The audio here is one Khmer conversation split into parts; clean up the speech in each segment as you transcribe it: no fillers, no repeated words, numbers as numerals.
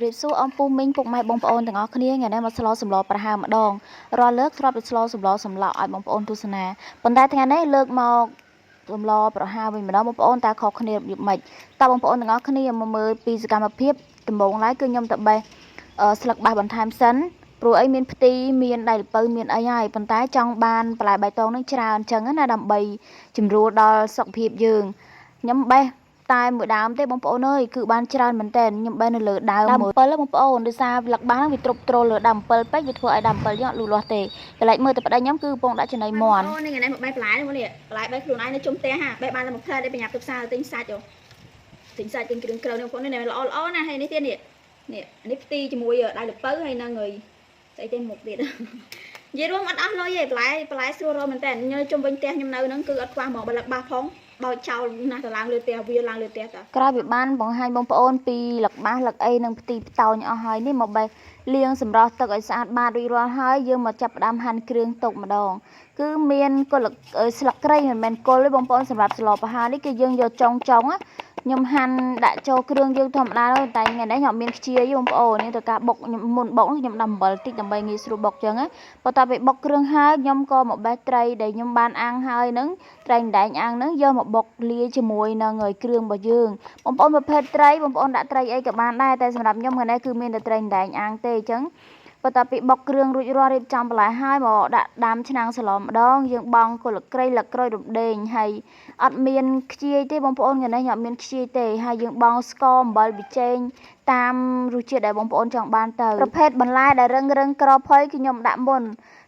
រៀបសួរអមពូមីងពុកម៉ែបងប្អូនទាំងអស់គ្នាថ្ងៃនេះមកស្លសម្លប្រហើរម្ដងរាល់លើកធ្លាប់ទៅស្លសម្លសម្លក់ឲ្យបងប្អូនទស្សនាប៉ុន្តែថ្ងៃនេះលើកមកសម្លប្រហើរវិញម្ដងបងប្អូនតើខុសគ្នារបៀបម៉េចតើបងប្អូនទាំងអស់គ្នាមកមើលពីសកម្មភាពដំបូងឡើយគឺខ្ញុំទៅបេះស្លឹកបាសបន្ថែមសិនព្រោះអីមានផ្ទីមានដៃល្ពៅមានអីហើយប៉ុន្តែចង់បានបន្លែបៃតងនឹងច្រើនអញ្ចឹងណាដើម្បីជំរួលដល់សុខភាពយើងខ្ញុំបេះតែមួយដើមទេបងប្អូនអើយគឺបានច្រើនមែនតើខ្ញុំបេះនៅលើដើម7បងប្អូនដោយសារលឹកបាសហ្នឹងវាទ្រុបទ្រោលលើដើម7ពេកវាធ្វើឲ្យដើម7យើងអត់លូតលាស់ទេកន្លែងមើលទៅប្តីខ្ញុំគឺកំពុងដាក់ចំណីមន់អូនេះថ្ងៃនេះមកបេះបន្លែនេះមកនេះបន្លែបេះខ្លួនឯងនៅជុំផ្ទះហាបេះបានតែមួយផ្លែទេបញ្ញាប់ទៅផ្សារទិញសាច់ទិញសាច់ទិញគ្រឿងក្រៅនេះបងប្អូននេះល្អល្អណាស់ហើយនេះទៀតនេះនេះផ្ទីជាមួយដៃល្ពៅហើយនឹងហើយស្អីទេមុខទៀតនិយាយរួមអត់អស់លុយទេបន្លែស្រួលរកមែនតើញើជុំវិញផ្ទះខ្ញុំនៅហ្នឹងគឺអត់ខ្វះហ្មងបើលឹកបាសផងបោចចោលណាស់ទៅឡើងលើផ្ទះវាឡើងលើផ្ទះតើក្រោយវាបានបង្ហាញបងប្អូនពីលឹកបាសលឹកអីនិងផ្ទីផ្តោញអស់ហើយនេះមកបេះលាងសម្រស់ទឹកឲ្យស្អាតបាតរួចរាល់ហើយយើងមកចាប់ផ្ដើមហាន់គ្រឿងទុកម្ដងគឺមានគល់ស្លឹកគ្រៃមិនមែនគល់ទេបងប្អូនសម្រាប់ស្លប្រហើរនេះគឺយើងយកចុងខ្ញុំហាន់ដាក់ចូលគ្រឿងយើងធម្មតាតែថ្ងៃនេះខ្ញុំអត់មានខ្ជាយបងប្អូននេះទៅការបុកខ្ញុំមុនបុកខ្ញុំដាំអំបិលតិចដើម្បីងាយស្រួលបុកចឹងណាបន្ទាប់ពីបុកគ្រឿងហើយខ្ញុំក៏មកបេះត្រីដែលខ្ញុំបានអាំងហើយហ្នឹងត្រីម្ដែងអាំងហ្នឹងយកមកបុកលាយជាមួយនឹងគ្រឿងរបស់យើងបងប្អូនប្រភេទត្រីបងប្អូនដាក់ត្រីអីក៏បានដែរតែសម្រាប់ខ្ញុំថ្ងៃនេះគឺមានតែត្រីម្ដែងអាំងទេអញ្ចឹងបន្ទាប់ពីបុកគ្រឿងរួចរាល់រៀបចំបន្លែហើយមកដាក់ដាំឆ្នាំងសឡម្ដងយើងបង់គល់ក្រៃលឹកក្រូចរំដេងហើយអត់មានខ្ជាយទេបងប្អូនថ្ងៃនេះខ្ញុំអត់មានខ្ជាយទេហើយយើងបង់ស្ករអំបិលប៊ីចេងតាមរសជាតិដែលបងប្អូនចង់បានទៅប្រភេទបន្លែដែលរឹងក្រផុយគឺខ្ញុំដាក់មុន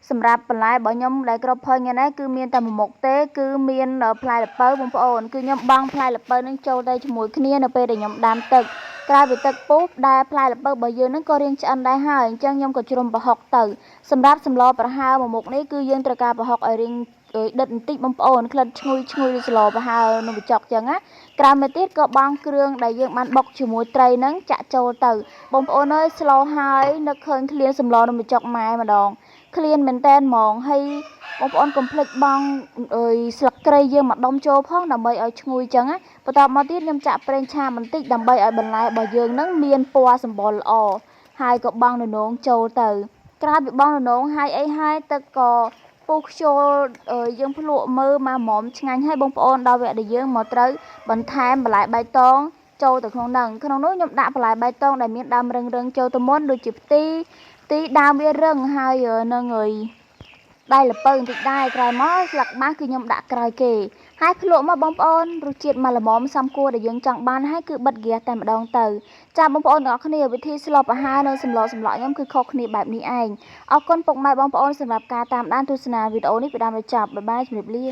សម្រាប់បន្លែរបស់ខ្ញុំដែលក្រផុយថ្ងៃនេះគឺមានតែមួយមុខទេគឺមានផ្លែល្ពៅបងប្អូនគឺខ្ញុំបង់ផ្លែល្ពៅនឹងចូលទៅជាមួយគ្នានៅពេលដែលខ្ញុំដាំទឹកក្រោយពីទឹកពុះដែលផ្លែល្ពៅរបស់យើងនឹងក៏រាងឆ្អិនដែរហើយអញ្ចឹងខ្ញុំក៏ជ្រុំប្រហុកទៅសម្រាប់សម្លប្រហើរមួយមុខនេះគឺយើងត្រូវការប្រហុកឲ្យរាងដិតបន្តិចបងប្អូនក្លិនឈ្ងុយស្លប្រហើរនំបញ្ចុកអញ្ចឹងណាក្រោយមកទៀតក៏បង់គ្រឿងដែលយើងបានបុកជាមួយត្រីហ្នឹងចាក់ចូលទៅបងប្អូនអើយស្លហើយនឹកឃើញឃ្លានសម្លនំបញ្ចុកម៉ែម្ដងឃ្លានមែនតែនហ្មងហើយបងប្អូនកុំភ្លេចបង់ស្លឹកគ្រៃយើងមកដុំចូលផងដើម្បីឲ្យឈ្ងុយអញ្ចឹងណាបន្ទាប់មកទៀតខ្ញុំចាក់ប្រេងឆាបន្តិចដើម្បីឲ្យបន្លែរបស់យើងហ្នឹងមានពណ៌សម្បុរល្អហើយក៏បង់ននោងចូលទៅក្រោយពីបង់ននោងហើយអីហើយទឹកក៏ពុះខ្ជិលយើងភ្លក់មើលមកហ្មងឆ្ងាញ់ហើយបងប្អូនដល់វគ្គដែលយើងមកត្រូវបន្ថែមបន្លែបៃតងចូលទៅក្នុងនោះខ្ញុំដាក់បន្លែបៃតងដែលមានដើមរឹងចូលទៅមុនដូចជាផ្ទីដើមវារឹងហើយនឹងដៃល្ពៅបន្តិចដែរក្រោយមកស្លឹកបាសគឺខ្ញុំដាក់ក្រោយគេហើយភ្លក់មកបងប្អូនរសជាតិមកល្មមសមគួរដែលយើងចង់បានហើយគឺបិទហ្គាសតែម្ដងទៅចាបងប្អូនទាំងអស់គ្នាវិធីស្លប្រហើរនិងសម្លខ្ញុំគឺខុសគ្នាបែបនេះឯងអរគុណពុកម៉ែបងប្អូនសម្រាប់ការតាមដានទស្សនាវីដេអូនេះពីដើមដល់ចប់បាយបាយជម្រាបលា